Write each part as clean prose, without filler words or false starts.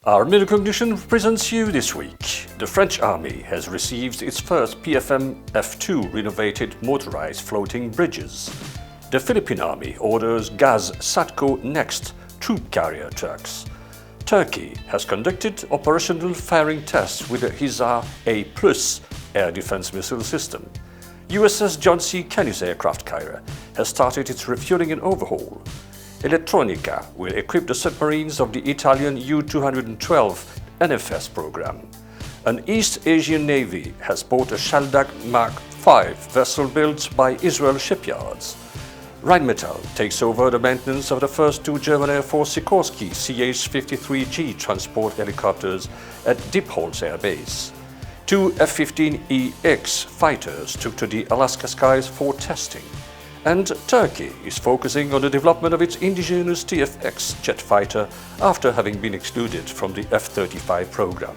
Army Recognition presents you this week. The French Army has received its first PFM F2 renovated motorized floating bridges. The Philippine Army orders GAZ Sadko Next troop carrier trucks. Turkey has conducted operational firing tests with the HISAR-A air defense missile system. USS John C aircraft carrier has started its refueling and overhaul. Elettronica will equip the submarines of the Italian U212 NFS program. An East Asian Navy has bought a Shaldag MK V vessel built by Israel Shipyards. Rheinmetall takes over the maintenance of the first two German Air Force Sikorsky CH-53G transport helicopters at Diepholz Air Base. Two F-15EX fighters took to the Alaska skies for testing. And Turkey is focusing on the development of its indigenous TFX jet fighter after having been excluded from the F-35 program.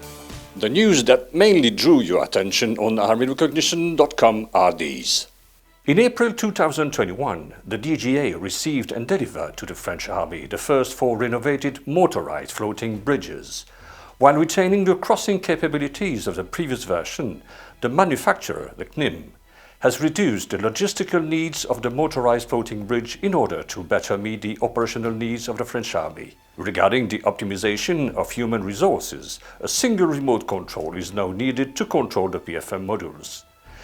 The news that mainly drew your attention on ArmyRecognition.com are these. In April 2021, the DGA received and delivered to the French Army the first 4 renovated motorized floating bridges. While retaining the crossing capabilities of the previous version, the manufacturer, the CNIM, has reduced the logistical needs of the motorized floating bridge in order to better meet the operational needs of the French Army. Regarding the optimization of human resources, a single remote control is now needed to control the PFM modules.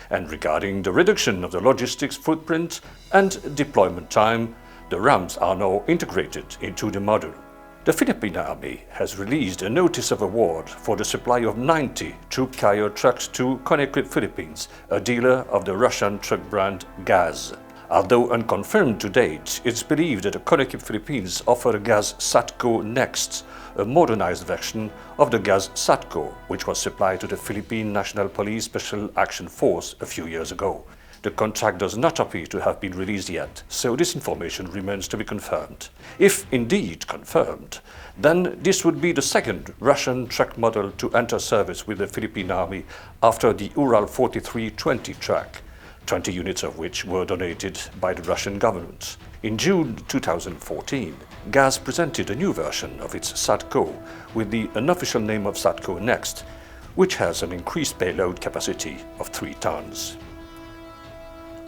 And regarding the reduction of the logistics footprint and deployment time, the ramps are now integrated into the module. The Philippine Army has released a notice of award for the supply of 90 troop carrier trucks to Conequip Philippines, a dealer of the Russian truck brand GAZ. Although unconfirmed to date, it's believed that the Conequip Philippines offer the GAZ Sadko Next, a modernized version of the GAZ Sadko, which was supplied to the Philippine National Police Special Action Force a few years ago. The contract does not appear to have been released yet, so this information remains to be confirmed. If indeed confirmed, then this would be the second Russian truck model to enter service with the Philippine Army after the Ural 4320 truck, 20 units of which were donated by the Russian government. In June 2014, GAZ presented a new version of its Sadko with the unofficial name of Sadko Next, which has an increased payload capacity of 3 tons.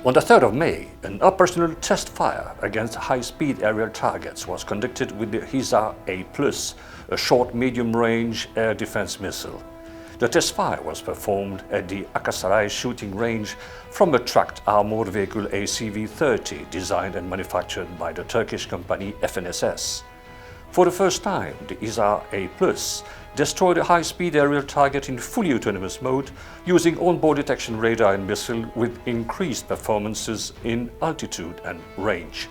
On the 3rd of May, an operational test fire against high-speed aerial targets was conducted with the HISAR-A, a short medium-range air defense missile. The test fire was performed at the Aksaray shooting range from a tracked armored vehicle ACV-30 designed and manufactured by the Turkish company FNSS. For the first time, the HISAR-A destroyed a high-speed aerial target in fully autonomous mode using onboard detection radar and missile with increased performances in altitude and range.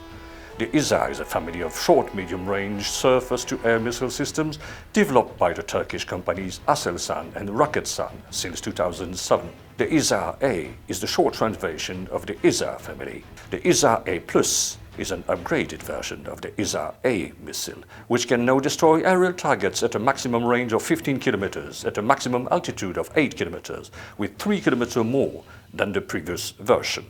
The HISAR is a family of short-medium-range surface-to-air missile systems developed by the Turkish companies Aselsan and Roketsan since 2007. The HISAR-A is the short translation of the HISAR family. The HISAR-A is an upgraded version of the HISAR-A missile, which can now destroy aerial targets at a maximum range of 15 kilometers at a maximum altitude of 8 kilometers, with 3 kilometers more than the previous version.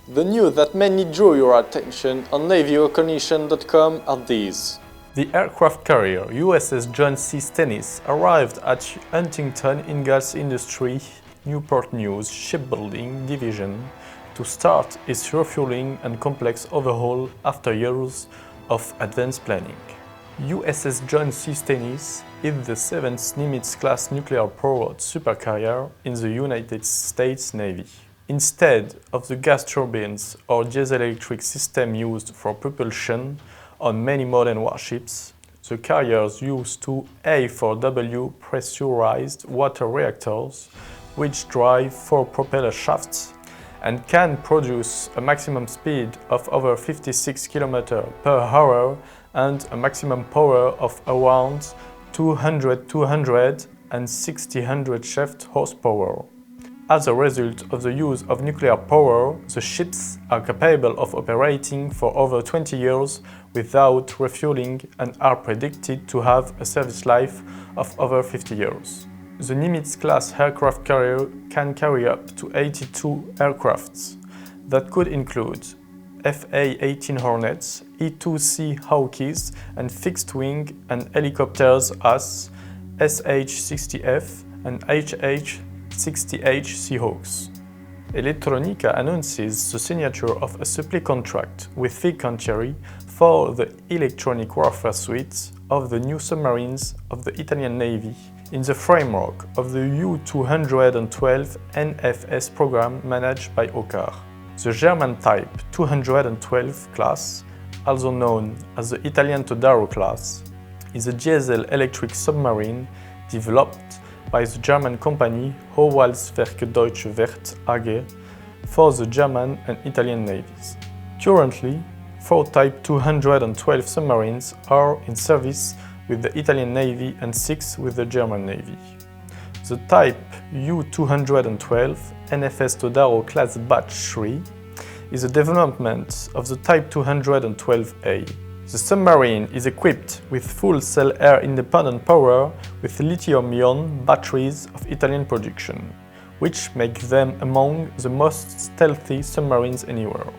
The news that mainly drew your attention on NavyRecognition.com are these. The aircraft carrier USS John C. Stennis arrived at Huntington Ingalls Industrie, Newport News Shipbuilding Division to start its refueling and complex overhaul after years of advanced planning. USS John C. Stennis is the 7th Nimitz-class nuclear-powered supercarrier in the United States Navy. Instead of the gas turbines or diesel-electric system used for propulsion on many modern warships, the carriers use 2 A4W pressurized water reactors which drive 4 propeller shafts and can produce a maximum speed of over 56 km per hour and a maximum power of around 200 and 600 shaft horsepower. As a result of the use of nuclear power, the ships are capable of operating for over 20 years without refueling and are predicted to have a service life of over 50 years. The Nimitz-class aircraft carrier can carry up to 82 aircrafts. That could include FA-18 Hornets, E-2C Hawkeys, and fixed-wing and helicopters as SH-60F and HH-60H Seahawks. Elettronica announces the signature of a supply contract with Fincantieri for the electronic warfare suite of the new submarines of the Italian Navy in the framework of the U212 NFS program managed by OCCAR. The German Type 212 class, also known as the Italian Todaro class, is a diesel electric submarine developed by the German company Hochwasserwerke Deutsche Werft AG for the German and Italian navies. Currently, 4 Type 212 submarines are in service with the Italian Navy and 6 with the German Navy. The Type U212 NFS Todaro Class Batch 3 is a development of the Type 212A. The submarine is equipped with full cell air independent power with lithium-ion batteries of Italian production, which make them among the most stealthy submarines anywhere.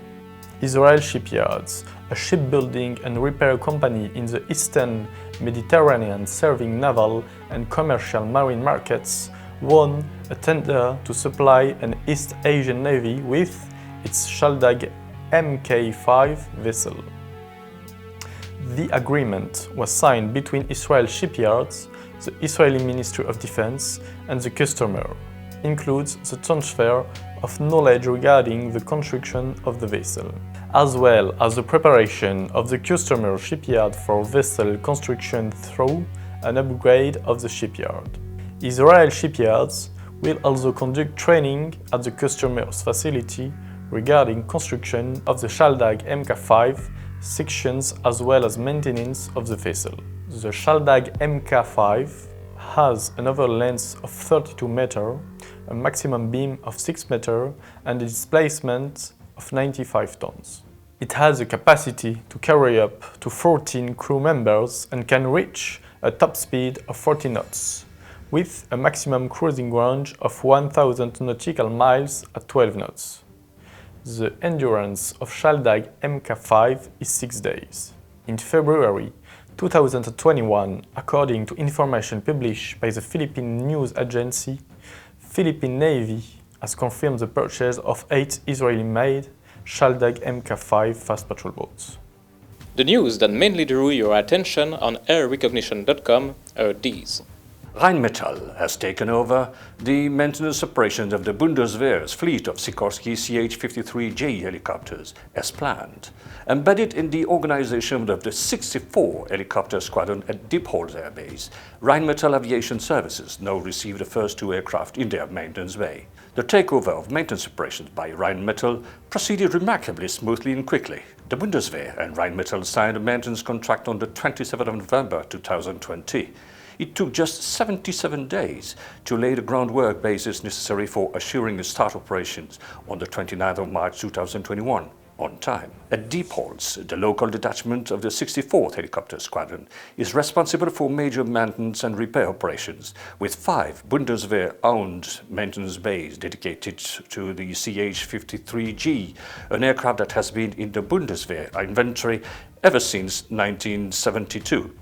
Israel Shipyards, a shipbuilding and repair company in the Eastern Mediterranean serving naval and commercial marine markets, won a tender to supply an East Asian navy with its Shaldag MK V vessel. The agreement was signed between Israel Shipyards, the Israeli Ministry of Defense, and the customer. Includes the transfer of knowledge regarding the construction of the vessel, as well as the preparation of the customer shipyard for vessel construction through an upgrade of the shipyard. Israel Shipyards will also conduct training at the customer's facility regarding construction of the Shaldag MK V sections as well as maintenance of the vessel. The Shaldag MK V has an overall length of 32 meters, a maximum beam of 6 meters and a displacement of 95 tons. It has a capacity to carry up to 14 crew members and can reach a top speed of 40 knots, with a maximum cruising range of 1000 nautical miles at 12 knots. The endurance of Shaldag MK V is 6 days. In February 2021, according to information published by the Philippine news agency, Philippine Navy has confirmed the purchase of 8 Israeli-made Shaldag MK V fast patrol boats. The news that mainly drew your attention on airrecognition.com are these. Rheinmetall has taken over the maintenance operations of the Bundeswehr's fleet of Sikorsky CH-53J helicopters as planned, embedded in the organization of the 64 helicopter squadron at Diepholz Air Base. Rheinmetall Aviation Services now receive the first 2 aircraft in their maintenance bay. The takeover of maintenance operations by Rheinmetall proceeded remarkably smoothly and quickly. The Bundeswehr and Rheinmetall signed a maintenance contract on the 27th of November 2020. It took just 77 days to lay the groundwork basis necessary for assuring the start operations on the 29th of March 2021, on time. At Diepholz, the local detachment of the 64th Helicopter Squadron is responsible for major maintenance and repair operations, with 5 Bundeswehr-owned maintenance bays dedicated to the CH-53G, an aircraft that has been in the Bundeswehr inventory ever since 1972.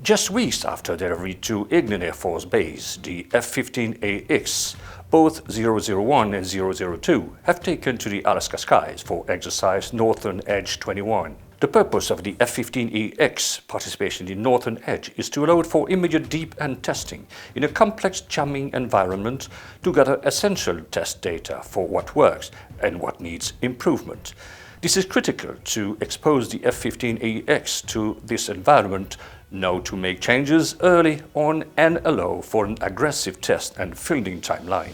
Just weeks after their return to Ignan Air Force Base, the F-15AX, both 001 and 002, have taken to the Alaska skies for exercise Northern Edge 21. The purpose of the F-15AX participation in Northern Edge is to allow for immediate deep end testing in a complex jamming environment to gather essential test data for what works and what needs improvement. This is critical to expose the F-15AX to this environment, know to make changes early on and allow for an aggressive test and fielding timeline.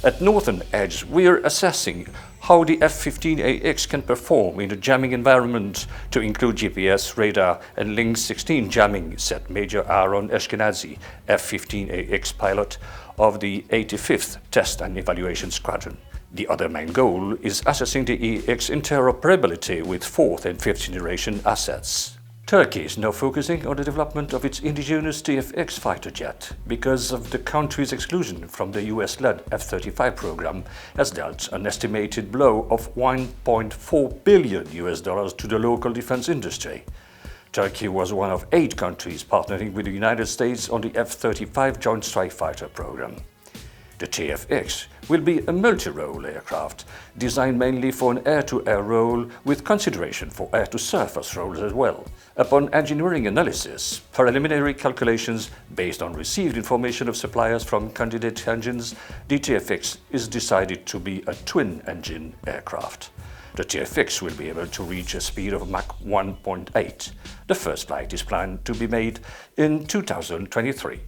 At Northern Edge, we are assessing how the F-15AX can perform in a jamming environment to include GPS, radar and Link 16 jamming, said Major Aaron Ashkenazi, F-15AX pilot of the 85th Test and Evaluation Squadron. The other main goal is assessing the AX interoperability with 4th and 5th generation assets. Turkey is now focusing on the development of its indigenous TFX fighter jet because of the country's exclusion from the US-led F-35 program has dealt an estimated blow of $1.4 billion to the local defense industry. Turkey was one of 8 countries partnering with the United States on the F-35 Joint Strike Fighter program. The TFX will be a multi-role aircraft, designed mainly for an air-to-air role with consideration for air-to-surface roles as well. Upon engineering analysis, preliminary calculations based on received information of suppliers from candidate engines, the TFX is decided to be a twin-engine aircraft. The TFX will be able to reach a speed of Mach 1.8. The first flight is planned to be made in 2023.